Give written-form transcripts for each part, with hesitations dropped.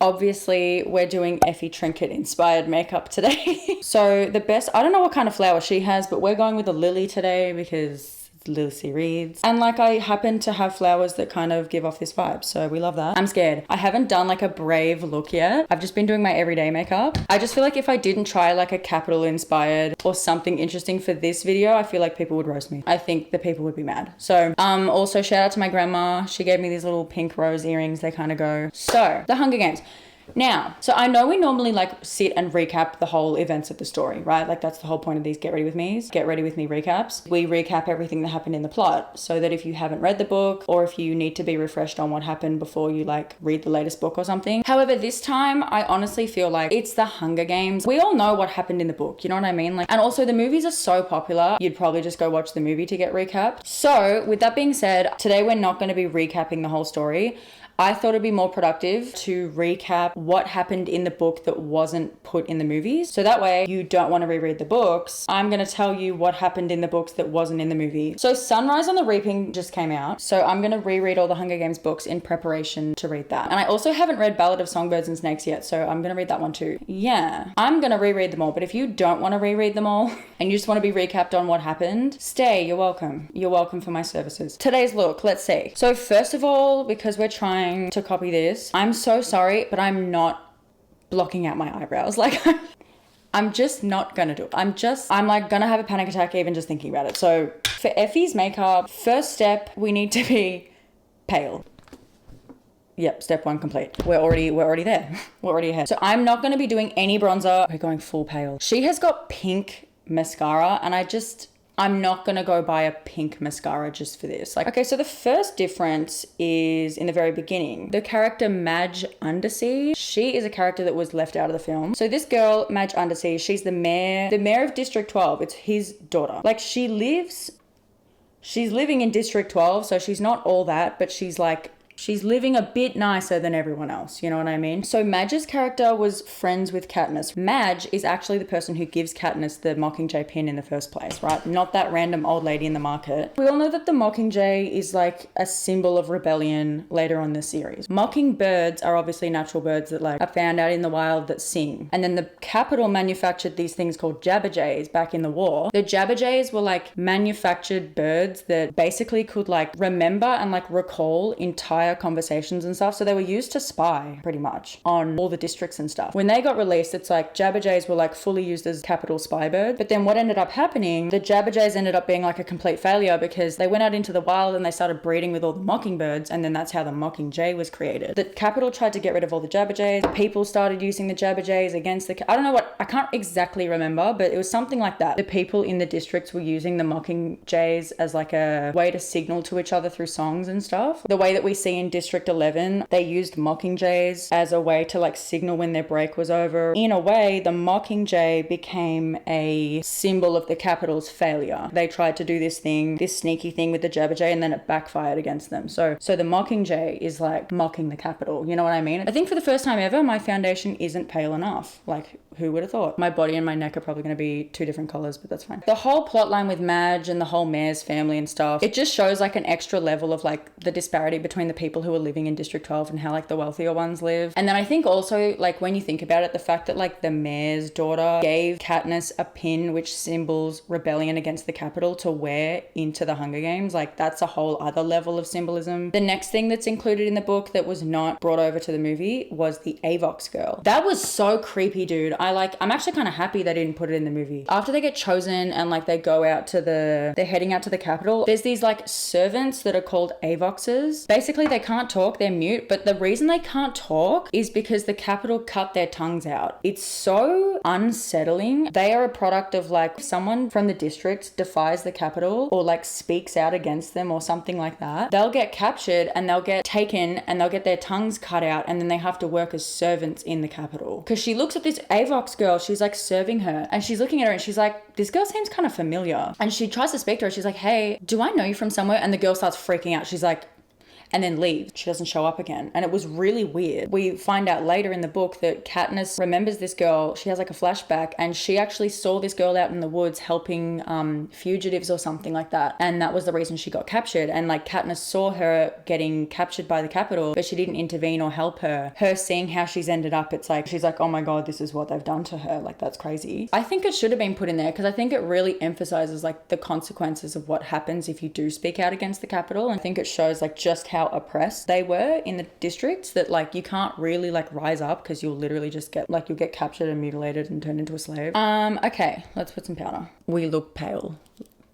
Obviously, we're doing Effie Trinket inspired makeup today. So the best, I don't know what kind of flower she has, but we're going with a lily today because Lucy reads. And like I happen to have flowers that kind of give off this vibe, so we love that. I'm scared. I haven't done like a brave look yet. I've just been doing my everyday makeup. I just feel like if I didn't try like a capital inspired or something interesting for this video, I feel like people would roast me. I think the people would be mad. So also shout out to my grandma. She gave me these little pink rose earrings. They kind of go. So the Hunger Games. Now, so I know we normally like sit and recap the whole events of the story, right? Like that's the whole point of these get ready with me recaps. We recap everything that happened in the plot so that if you haven't read the book or if you need to be refreshed on what happened before you like read the latest book or something. However, this time I honestly feel like it's the Hunger Games. We all know what happened in the book, you know what I mean? Like, and also the movies are so popular, you'd probably just go watch the movie to get recapped. So with that being said, today we're not going to be recapping the whole story. I thought it'd be more productive to recap what happened in the book that wasn't put in the movies. So that way you don't want to reread the books. I'm going to tell you what happened in the books that wasn't in the movie. So Sunrise on the Reaping just came out. So I'm going to reread all the Hunger Games books in preparation to read that. And I also haven't read Ballad of Songbirds and Snakes yet. So I'm going to read that one too. Yeah, I'm going to reread them all. But if you don't want to reread them all and you just want to be recapped on what happened, stay. You're welcome. You're welcome for my services. Today's look, let's see. So first of all, because we're trying to copy this, I'm so sorry, but I'm not blocking out my eyebrows. Like I'm just not gonna do it. I'm like gonna have a panic attack even just thinking about it. So for Effie's makeup, first step, we need to be pale. Yep, step one complete. We're already there. We're already ahead. So I'm not gonna be doing any bronzer. We're going full pale. She has got pink mascara and I'm not gonna go buy a pink mascara just for this. Like, okay, so the first difference is in the very beginning. The character Madge Undersee, she is a character that was left out of the film. So this girl, Madge Undersee, she's the mayor of District 12. It's his daughter. Like she's living in District 12, so she's not all that, but she's living a bit nicer than everyone else, you know what I mean? So Madge's character was friends with Katniss. Madge is actually the person who gives Katniss the Mockingjay pin in the first place, right? Not that random old lady in the market. We all know that the Mockingjay is like a symbol of rebellion later on in the series. Mockingbirds are obviously natural birds that like are found out in the wild that sing. And then the Capitol manufactured these things called jabberjays back in the war. The jabberjays were like manufactured birds that basically could like remember and like recall entire conversations and stuff. So they were used to spy pretty much on all the districts and stuff. When they got released, it's like jabberjays were like fully used as capital spy birds. But then what ended up happening, the jabberjays ended up being like a complete failure because they went out into the wild and they started breeding with all the mockingbirds, and then that's how the Mockingjay was created. The capital tried to get rid of all the jabberjays. People started using the jabberjays against I don't know what, I can't exactly remember, but it was something like that. The people in the districts were using the mockingjays as like a way to signal to each other through songs and stuff. The way that we see in District 11, they used mockingjays as a way to like signal when their break was over. In a way, the Mockingjay became a symbol of the Capitol's failure. They tried to do this sneaky thing with the jabberjay, and then it backfired against them. So the Mockingjay is like mocking the Capitol. You know what I mean? I think for the first time ever, my foundation isn't pale enough. Like, who would have thought? My body and my neck are probably going to be two different colors, but that's fine. The whole plot line with Madge and the whole mayor's family and stuff, it just shows like an extra level of like the disparity between the people who are living in District 12 and how like the wealthier ones live. And then I think also like when you think about it, the fact that like the mayor's daughter gave Katniss a pin which symbols rebellion against the Capitol to wear into the Hunger Games, like that's a whole other level of symbolism. The next thing that's included in the book that was not brought over to the movie was the Avox girl. That was so creepy, dude. I'm actually kind of happy they didn't put it in the movie. After they get chosen and like they're heading out to the Capitol, there's these like servants that are called Avoxes. Basically they can't talk, they're mute, but the reason they can't talk is because the Capitol cut their tongues out. It's so unsettling. They are a product of like if someone from the district defies the Capitol or like speaks out against them or something like that, they'll get captured and they'll get taken and they'll get their tongues cut out, and then they have to work as servants in the Capitol. Because she looks at this Avox girl, she's like serving her and she's looking at her and she's like, this girl seems kind of familiar. And she tries to speak to her. She's like, hey, do I know you from somewhere? And the girl starts freaking out. She's like, and then leaves. She doesn't show up again. And it was really weird. We find out later in the book that Katniss remembers this girl. She has like a flashback, and she actually saw this girl out in the woods helping fugitives or something like that. And that was the reason she got captured. And like Katniss saw her getting captured by the Capitol, but she didn't intervene or help her. Her seeing how she's ended up, it's like, she's like, oh my God, this is what they've done to her. Like, that's crazy. I think it should have been put in there because I think it really emphasizes like the consequences of what happens if you do speak out against the Capitol. And I think it shows like just how oppressed they were in the districts, that like you can't really like rise up because you'll literally just get like, you'll get captured and mutilated and turned into a slave. Okay, let's put some powder. We look pale.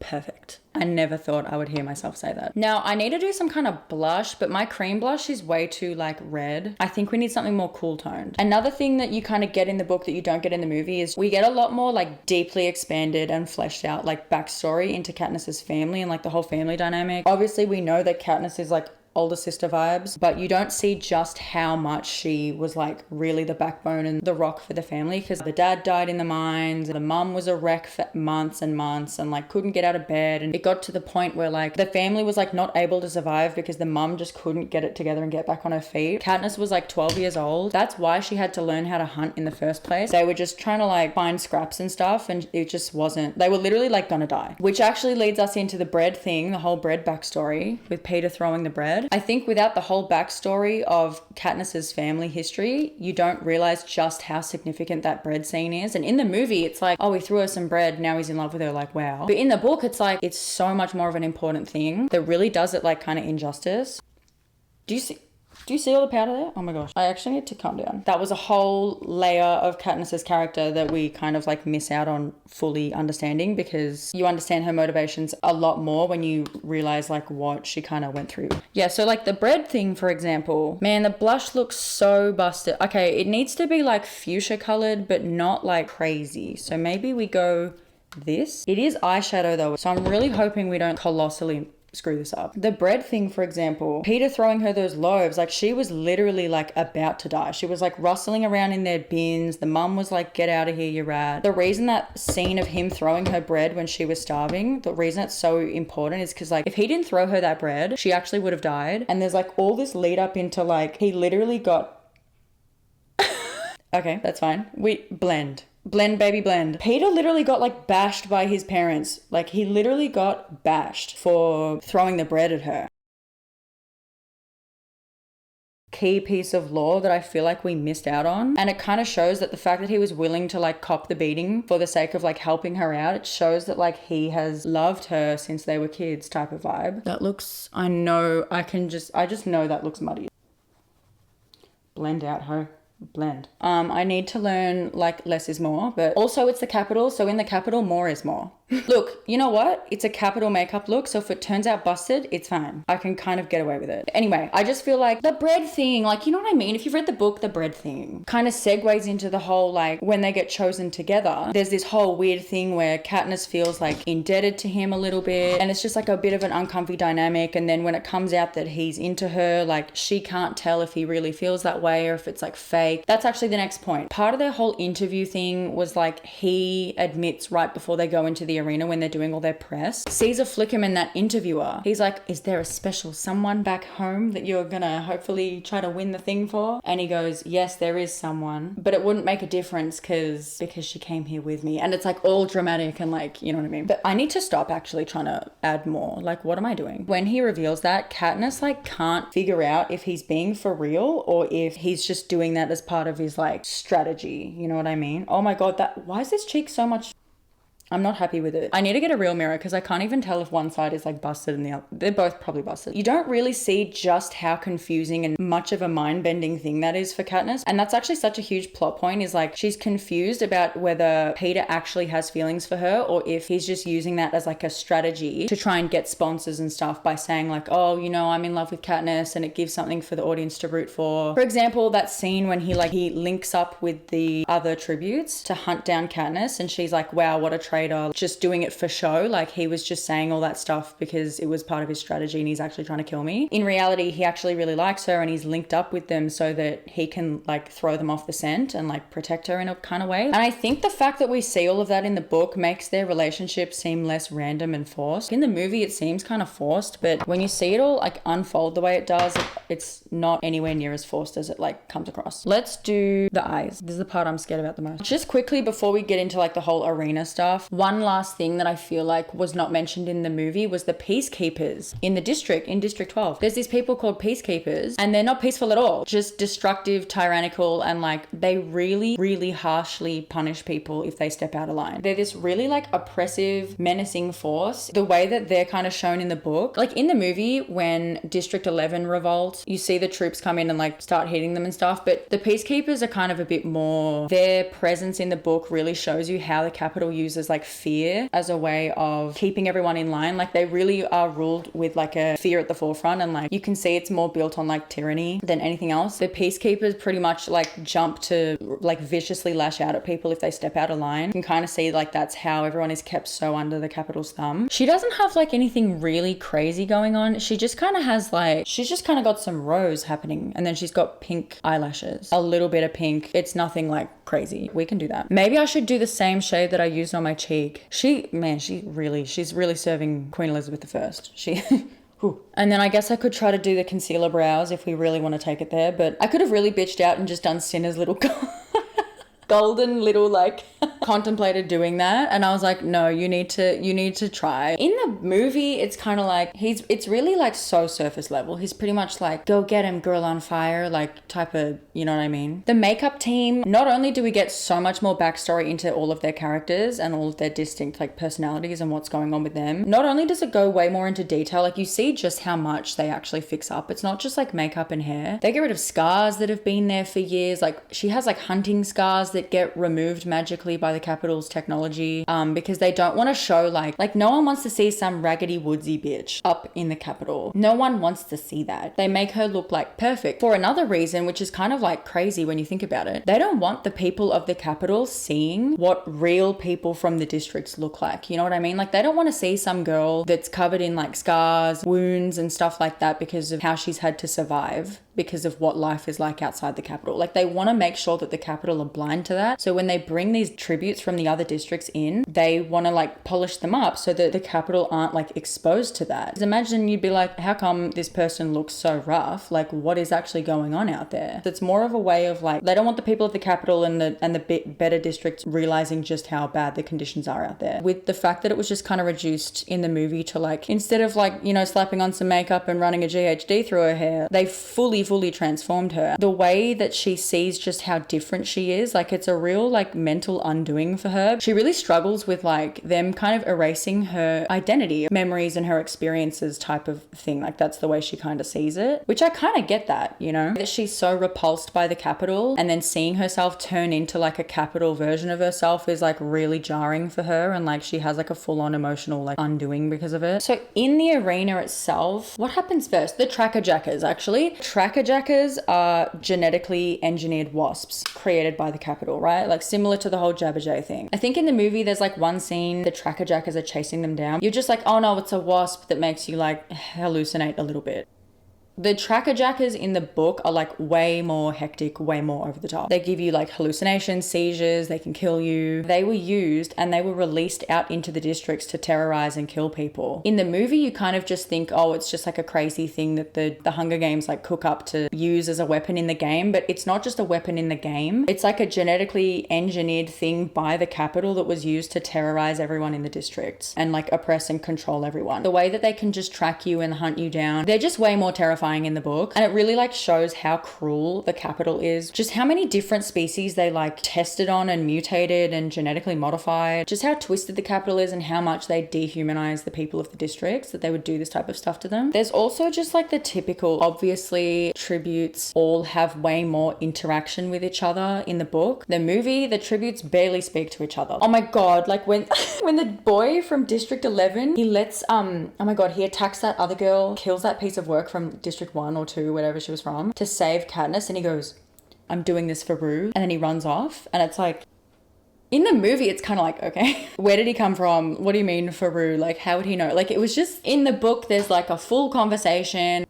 Perfect. I never thought I would hear myself say that. Now I need to do some kind of blush, but my cream blush is way too like red. I think we need something more cool toned. Another thing that you kind of get in the book that you don't get in the movie is we get a lot more like deeply expanded and fleshed out like backstory into Katniss's family and like the whole family dynamic. Obviously we know that Katniss is like older sister vibes, but you don't see just how much she was like really the backbone and the rock for the family, because the dad died in the mines, the mum was a wreck for months and months and like couldn't get out of bed, and it got to the point where like the family was like not able to survive because the mum just couldn't get it together and get back on her feet. Katniss was like 12 years old. That's why she had to learn how to hunt in the first place. They were just trying to like find scraps and stuff, and it just wasn't, they were literally like gonna die, which actually leads us into the bread thing, the whole bread backstory with Peeta throwing the bread. I think without the whole backstory of Katniss's family history, you don't realize just how significant that bread scene is. And in the movie, it's like, oh, he threw her some bread, now he's in love with her, like, wow. But in the book, it's like, it's so much more of an important thing that really does it like kind of injustice. Do you see all the powder there? Oh my gosh. I actually need to calm down. That was a whole layer of Katniss's character that we kind of like miss out on fully understanding, because you understand her motivations a lot more when you realize like what she kind of went through. Yeah, so like the bread thing, for example, man, the blush looks so busted. Okay, it needs to be like fuchsia colored, but not like crazy. So maybe we go this. It is eyeshadow though, so I'm really hoping we don't colossally screw this up. The bread thing, for example, Peeta throwing her those loaves, like she was literally like about to die. She was like rustling around in their bins. The mum was like, get out of here, you rat. The reason that scene of him throwing her bread when she was starving, the reason it's so important is because like if he didn't throw her that bread, she actually would have died. And there's like all this lead up into like, he literally got okay, that's fine. We blend, baby, blend. Peeta literally got like bashed by his parents. Like he literally got bashed for throwing the bread at her. Key piece of lore that I feel like we missed out on. And it kind of shows that the fact that he was willing to like cop the beating for the sake of like helping her out, it shows that like he has loved her since they were kids type of vibe. That looks, I just know that looks muddy. Blend out, ho. Blend. I need to learn like less is more, but also it's the Capitol, so in the Capitol more is more. Look, you know what? It's a Capitol makeup look, so if it turns out busted, it's fine. I can kind of get away with it. Anyway, I just feel like the bread thing, like, you know what I mean? If you've read the book, the bread thing kind of segues into the whole, like, when they get chosen together, there's this whole weird thing where Katniss feels like indebted to him a little bit, and it's just like a bit of an uncomfy dynamic. And then when it comes out that he's into her, like, she can't tell if he really feels that way or if it's like fake. That's actually the next point. Part of their whole interview thing was like, he admits right before they go into the arena when they're doing all their press, Caesar Flickerman, that interviewer, he's like, is there a special someone back home that you're gonna hopefully try to win the thing for? And he goes, yes, there is someone, but it wouldn't make a difference because she came here with me. And it's like all dramatic and like, you know what I mean? But I need to stop actually trying to add more. Like, what am I doing? When he reveals that, Katniss like can't figure out if he's being for real or if he's just doing that as part of his like strategy. You know what I mean? Oh my God, why is this cheek so much? I'm not happy with it. I need to get a real mirror because I can't even tell if one side is like busted and the other. They're both probably busted. You don't really see just how confusing and much of a mind-bending thing that is for Katniss. And that's actually such a huge plot point, is like she's confused about whether Peeta actually has feelings for her or if he's just using that as like a strategy to try and get sponsors and stuff by saying like, oh, you know, I'm in love with Katniss, and it gives something for the audience to root for. For example, that scene when he links up with the other tributes to hunt down Katniss, and she's like, wow, what a traitor. Vader just doing it for show. Like he was just saying all that stuff because it was part of his strategy and he's actually trying to kill me. In reality, he actually really likes her and he's linked up with them so that he can like throw them off the scent and like protect her in a kind of way. And I think the fact that we see all of that in the book makes their relationship seem less random and forced. In the movie, it seems kind of forced, but when you see it all like unfold the way it does, it's not anywhere near as forced as it like comes across. Let's do the eyes. This is the part I'm scared about the most. Just quickly before we get into like the whole arena stuff, one last thing that I feel like was not mentioned in the movie was the peacekeepers in the district, in District 12. There's these people called peacekeepers and they're not peaceful at all, just destructive, tyrannical, and like they really, really harshly punish people if they step out of line. They're this really like oppressive, menacing force. The way that they're kind of shown in the book, like in the movie when District 11 revolts, you see the troops come in and like start hitting them and stuff, but the peacekeepers are kind of a bit more, their presence in the book really shows you how the Capitol uses like fear as a way of keeping everyone in line. Like they really are ruled with like a fear at the forefront, and like you can see it's more built on like tyranny than anything else. The peacekeepers pretty much like jump to like viciously lash out at people if they step out of line. You can kind of see like that's how everyone is kept so under the Capitol's thumb. She doesn't have like anything really crazy going on. She just kind of has like, she's just kind of got some rose happening, and then she's got pink eyelashes, a little bit of pink. It's nothing like crazy. We can do that. Maybe I should do the same shade that I used on my cheek. She's really serving Queen Elizabeth I. She and then I guess I could try to do the concealer brows if we really want to take it there, but I could have really bitched out and just done Cinna's little golden little like contemplated doing that, and I was like, no, you need to try. In the movie it's kind of like it's really like so surface level. He's pretty much like, go get him, girl on fire, like type of, you know what I mean? The makeup team, not only do we get so much more backstory into all of their characters and all of their distinct like personalities and what's going on with them, not only does it go way more into detail, like you see just how much they actually fix up. It's not just like makeup and hair. They get rid of scars that have been there for years. Like she has like hunting scars that get removed magically by the Capitol's technology, because they don't want to show like no one wants to see some raggedy woodsy bitch up in the Capitol. No one wants to see that. They make her look like perfect for another reason, which is kind of like crazy when you think about it. They don't want the people of the Capitol seeing what real people from the districts look like. You know what I mean? Like they don't want to see some girl that's covered in like scars, wounds and stuff like that because of how she's had to survive, because of what life is like outside the Capitol. Like they want to make sure that the Capitol are blind to that. So when they bring these tributes from the other districts in, they want to like polish them up so that the Capitol aren't like exposed to that. Because imagine you'd be like, how come this person looks so rough? Like what is actually going on out there? So it's more of a way of like, they don't want the people of the Capitol and the better districts realizing just how bad the conditions are out there. With the fact that it was just kind of reduced in the movie to like, instead of like, you know, slapping on some makeup and running a GHD through her hair, they fully transformed her. The way that she sees just how different she is, like it's a real like mental undoing for her. She really struggles with like them kind of erasing her identity, memories and her experiences type of thing. Like that's the way she kind of sees it, which I kind of get that, you know, that she's so repulsed by the Capitol and then seeing herself turn into like a Capitol version of herself is like really jarring for her, and like she has like a full-on emotional like undoing because of it. So in the arena itself, what happens first? The tracker jackers, actually. Tracker jackers are genetically engineered wasps created by the Capitol, right? Like similar to the whole Jabberjay thing. I think in the movie there's like one scene the tracker jackers are chasing them down. You're just like, oh no, it's a wasp that makes you like hallucinate a little bit. The tracker jackers in the book are like way more hectic, way more over the top. They give you like hallucinations, seizures, they can kill you. They were used and they were released out into the districts to terrorize and kill people. In the movie, you kind of just think, oh, it's just like a crazy thing that the Hunger Games like cook up to use as a weapon in the game, but it's not just a weapon in the game. It's like a genetically engineered thing by the Capitol that was used to terrorize everyone in the districts and like oppress and control everyone. The way that they can just track you and hunt you down, they're just way more terrifying in the book, and it really like shows how cruel the Capitol is, just how many different species they like tested on and mutated and genetically modified, just how twisted the Capitol is and how much they dehumanize the people of the districts, that they would do this type of stuff to them. There's also just like the typical, obviously tributes all have way more interaction with each other in the book. The movie, the tributes barely speak to each other. Oh my god, like when when the boy from District 11, he lets oh my god, he attacks that other girl, kills that piece of work from District 1 or 2, whatever she was from, to save Katniss, and he goes, I'm doing this for Rue, and then he runs off, and it's like, In the movie, it's kind of like, okay, where did he come from? What do you mean, Faru? Like, how would he know? Like, it was just, in the book, there's like a full conversation.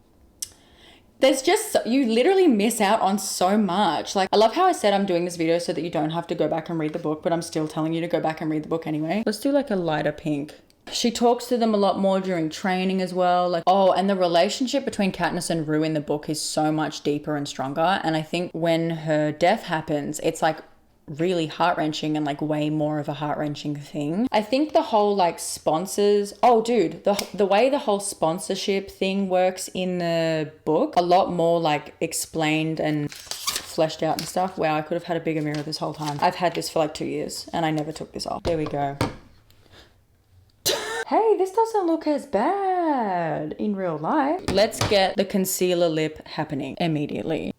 There's just, you literally miss out on so much. Like, I love how I said I'm doing this video so that you don't have to go back and read the book, but I'm still telling you to go back and read the book anyway. Let's do like a lighter pink. She talks to them a lot more during training as well. Like, oh, and the relationship between Katniss and Rue in the book is so much deeper and stronger. And I think when her death happens, it's like really heart-wrenching and like way more of a heart-wrenching thing. I think the whole like sponsors, oh dude, the way the whole sponsorship thing works in the book, a lot more like explained and fleshed out and stuff. Wow, I could have had a bigger mirror this whole time. I've had this for like 2 years and I never took this off. There we go. Hey, this doesn't look as bad in real life. Let's get the concealer lip happening immediately.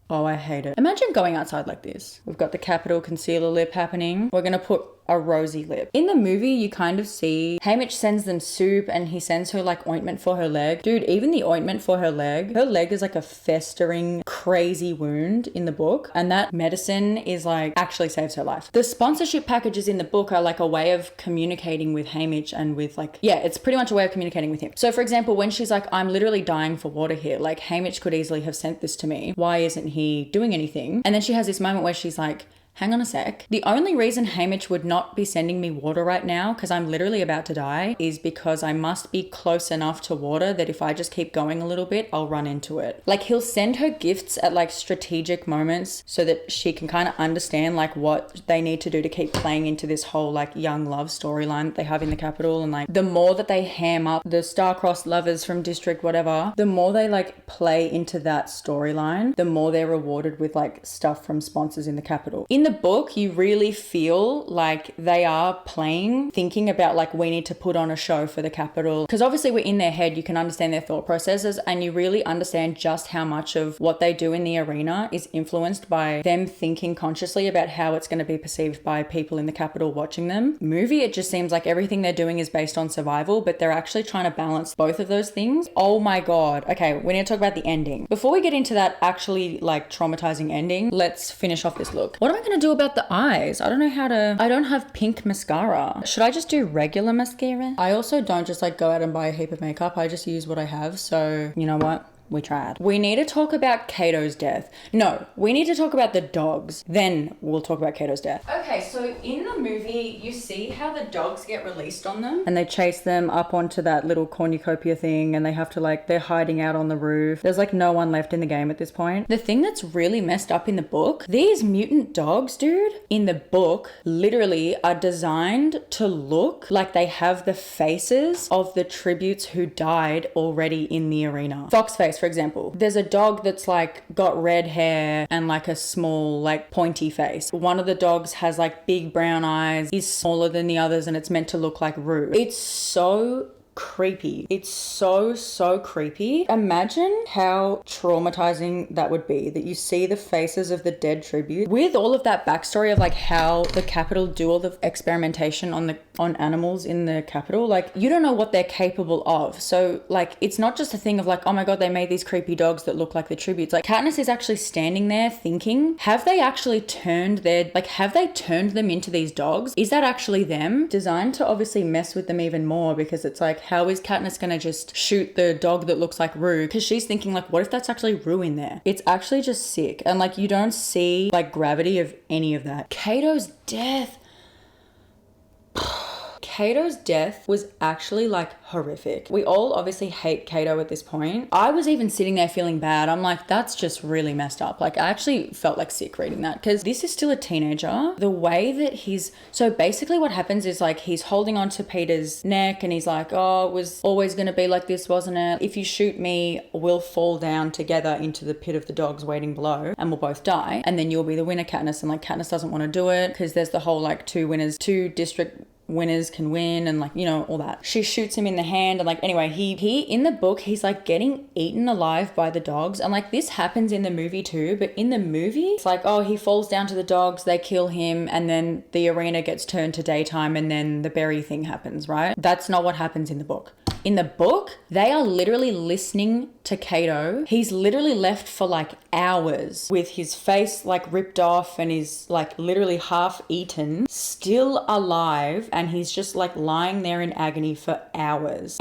Oh, I hate it. Imagine going outside like this. We've got the capital concealer lip happening. We're gonna put a rosy lip. In the movie, you kind of see Haymitch sends them soup and he sends her like ointment for her leg. Dude, even the ointment for her leg is like a festering, crazy wound in the book. And that medicine is like actually saves her life. The sponsorship packages in the book are like a way of communicating with Haymitch and with like, yeah, it's pretty much a way of communicating with him. So for example, when she's like, I'm literally dying for water here. Like Haymitch could easily have sent this to me. Why isn't he doing anything? And then she has this moment where she's like, hang on a sec. The only reason Haymitch would not be sending me water right now, because I'm literally about to die, is because I must be close enough to water that if I just keep going a little bit, I'll run into it. Like he'll send her gifts at like strategic moments so that she can kind of understand like what they need to do to keep playing into this whole like young love storyline that they have in the capital. And like the more that they ham up the star-crossed lovers from district whatever, the more they like play into that storyline, the more they're rewarded with like stuff from sponsors in the capital. In the book, you really feel like they are playing, thinking about like, we need to put on a show for the capital. Because obviously we're in their head, you can understand their thought processes and you really understand just how much of what they do in the arena is influenced by them thinking consciously about how it's going to be perceived by people in the capital watching them. Movie, it just seems like everything they're doing is based on survival, but they're actually trying to balance both of those things. Oh my God. Okay, we need to talk about the ending. Before we get into that actually like traumatizing ending, let's finish off this look. What am I going to do about the eyes? I don't know how to, I don't have pink mascara. Should I just do regular mascara? I also don't just like go out and buy a heap of makeup. I just use what I have. So you know what? We tried. We need to talk about Cato's death. No, we need to talk about the dogs. Then we'll talk about Cato's death. Okay, so in the movie, you see how the dogs get released on them? And they chase them up onto that little cornucopia thing and they have to like, they're hiding out on the roof. There's like no one left in the game at this point. The thing that's really messed up in the book, these mutant dogs, dude, in the book literally are designed to look like they have the faces of the tributes who died already in the arena. Foxface, for example, there's a dog that's like got red hair and like a small like pointy face. One of the dogs has like big brown eyes, is smaller than the others, and it's meant to look like Rue. It's so creepy. It's so creepy. Imagine how traumatizing that would be, that you see the faces of the dead tribute with all of that backstory of like how the capital do all the experimentation on animals in the capital. Like you don't know what they're capable of. So like it's not just a thing of like, oh my God, they made these creepy dogs that look like the tributes. Like Katniss is actually standing there thinking, have they actually turned have they turned them into these dogs? Is that actually them? Designed to obviously mess with them even more, because it's like, how is Katniss gonna just shoot the dog that looks like Rue? Because she's thinking like, what if that's actually Rue in there? It's actually just sick. And like you don't see like gravity of any of that. Cato's death. Cato's death was actually like horrific. We all obviously hate Cato at this point. I was even sitting there feeling bad. I'm like, that's just really messed up. Like I actually felt like sick reading that, because this is still a teenager. The way that so basically what happens is like he's holding on to Peeta's neck and he's like, oh, it was always going to be like this, wasn't it? If you shoot me, we'll fall down together into the pit of the dogs waiting below and we'll both die. And then you'll be the winner, Katniss. And like Katniss doesn't want to do it because there's the whole like two district winners can win and like, you know, all that. She shoots him in the hand and like, anyway, he in the book, he's like getting eaten alive by the dogs. And like this happens in the movie too, but in the movie, it's like, oh, he falls down to the dogs, they kill him, and then the arena gets turned to daytime and then the berry thing happens, right? That's not what happens in the book. In the book, they are literally listening to Cato. He's literally left for like hours with his face like ripped off and he's like literally half eaten, still alive, and he's just like lying there in agony for hours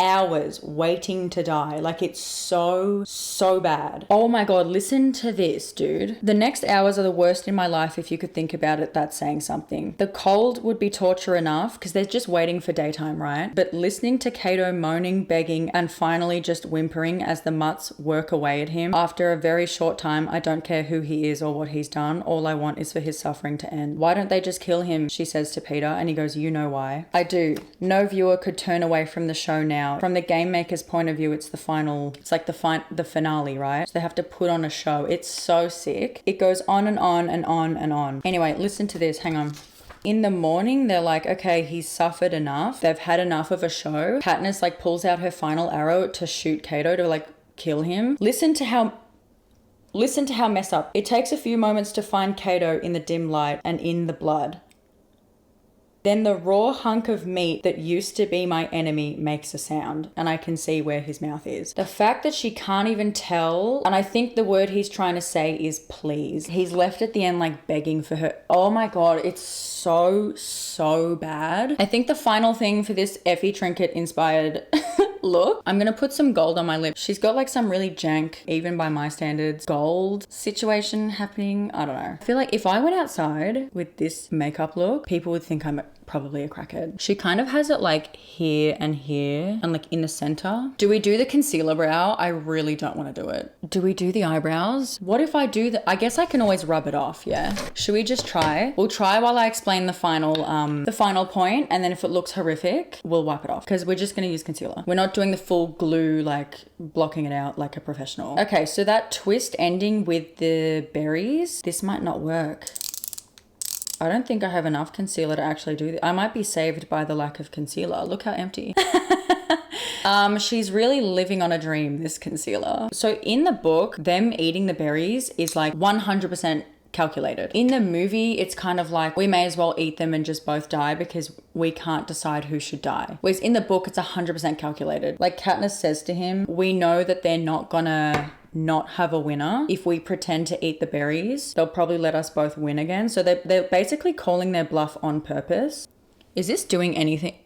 waiting to die. Like, it's so bad. Oh my god, listen to this, dude. The next hours are the worst in my life. If you could think about it, that's saying something. The cold would be torture enough because they're just waiting for daytime, right? But listening to Cato moaning, begging, and finally just whimpering as the mutts work away at him after a very short time. I don't care who he is or what he's done. All I want is for his suffering to end. Why don't they just kill him? She says to Peeta, and he goes, you know why? I do. No viewer could turn away from the show now. From the game maker's point of view, it's the final, it's like the finale, right? So they have to put on a show. It's so sick. It goes on and on and on and on. Anyway, listen to this. Hang on. In the morning, they're like, okay, he's suffered enough. They've had enough of a show. Katniss like pulls out her final arrow to shoot Cato, to like kill him. Listen to how messed up. It takes a few moments to find Cato in the dim light and in the blood. Then the raw hunk of meat that used to be my enemy makes a sound, and I can see where his mouth is. The fact that she can't even tell, and I think the word he's trying to say is please. He's left at the end like begging for her. Oh my god, it's so bad. I think the final thing for this Effie Trinket inspired look, I'm gonna put some gold on my lips. She's got like some really jank, even by my standards, gold situation happening. I don't know. I feel like if I went outside with this makeup look, people would think I'm probably a crackhead. She kind of has it like here and like in the center. Do we do the concealer brow? I really don't want to do it. Do we do the eyebrows? What if I do I guess I can always rub it off, yeah? Should we just try? We'll try while I explain the final point, and then if it looks horrific, we'll wipe it off because we're just going to use concealer. We're not doing the full glue, like blocking it out like a professional. Okay, so that twist ending with the berries, this might not work. I don't think I have enough concealer to actually do this. I might be saved by the lack of concealer. Look how empty. She's really living on a dream, this concealer. So in the book, them eating the berries is like 100% calculated. In the movie, it's kind of like we may as well eat them and just both die because we can't decide who should die. Whereas in the book, it's 100% calculated. Like Katniss says to him, we know that they're not gonna not have a winner. If we pretend to eat the berries, they'll probably let us both win again. So they're basically calling their bluff on purpose. Is this doing anything?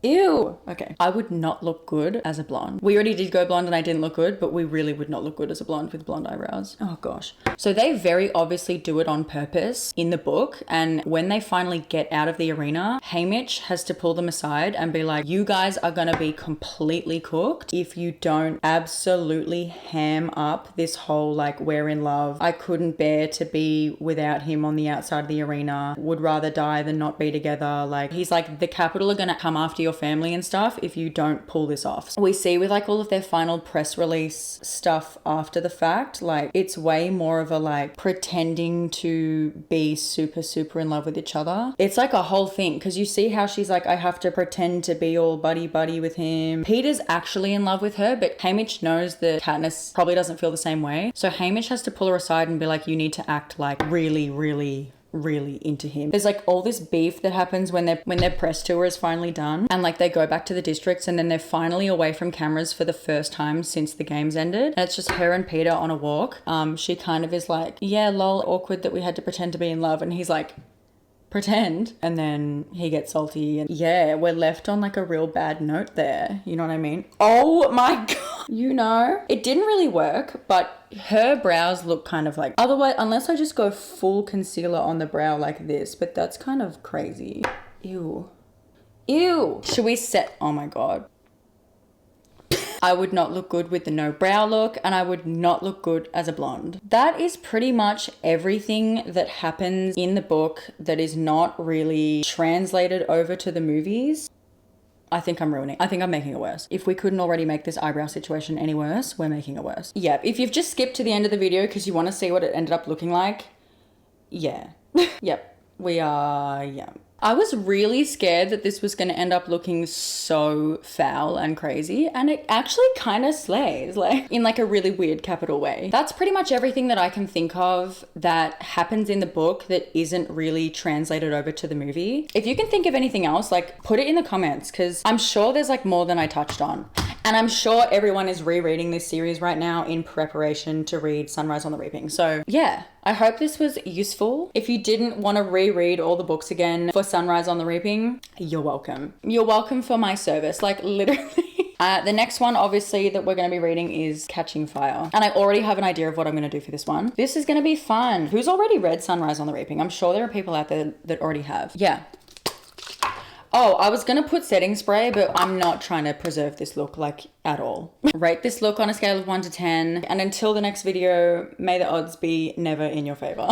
Ew. Okay. I would not look good as a blonde. We already did go blonde and I didn't look good, but we really would not look good as a blonde with blonde eyebrows. Oh gosh. So they very obviously do it on purpose in the book. And when they finally get out of the arena, Haymitch has to pull them aside and be like, you guys are going to be completely cooked if you don't absolutely ham up this whole like we're in love. I couldn't bear to be without him on the outside of the arena. Would rather die than not be together. Like he's like, the Capitol are going to come after your family and stuff if you don't pull this off. We see with like all of their final press release stuff after the fact, like it's way more of a like pretending to be super in love with each other. It's like a whole thing because you see how she's like, I have to pretend to be all buddy with him. Peeta's actually in love with her, but Haymitch knows that Katniss probably doesn't feel the same way. So Haymitch has to pull her aside and be like, you need to act like really into him. There's like all this beef that happens when their press tour is finally done and like they go back to the districts and then they're finally away from cameras for the first time since the games ended. And it's just her and Peeta on a walk. She kind of is like, yeah, lol, awkward that we had to pretend to be in love. And he's like, pretend, and then he gets salty and yeah, we're left on like a real bad note there, you know what I mean? Oh my god, you know, it didn't really work, but her brows look kind of like, otherwise, unless I just go full concealer on the brow like this, but that's kind of crazy. Ew should we set, oh my god, I would not look good with the no brow look, and I would not look good as a blonde. That is pretty much everything that happens in the book that is not really translated over to the movies. I think I'm ruining. I think I'm making it worse. If we couldn't already make this eyebrow situation any worse, we're making it worse. Yeah, if you've just skipped to the end of the video because you want to see what it ended up looking like, yeah. Yep, we are, yeah. I was really scared that this was going to end up looking so foul and crazy, and it actually kind of slays, like in like a really weird capital way. That's pretty much everything that I can think of that happens in the book that isn't really translated over to the movie. If you can think of anything else, like put it in the comments because I'm sure there's like more than I touched on. And I'm sure everyone is rereading this series right now in preparation to read Sunrise on the Reaping. So yeah, I hope this was useful. If you didn't want to reread all the books again for Sunrise on the Reaping, you're welcome. You're welcome for my service, like literally. The next one, obviously, that we're going to be reading is Catching Fire. And I already have an idea of what I'm going to do for this one. This is going to be fun. Who's already read Sunrise on the Reaping? I'm sure there are people out there that already have. Yeah. Oh, I was going to put setting spray, but I'm not trying to preserve this look like at all. Rate this look on a scale of 1 to 10. And until the next video, may the odds be never in your favor.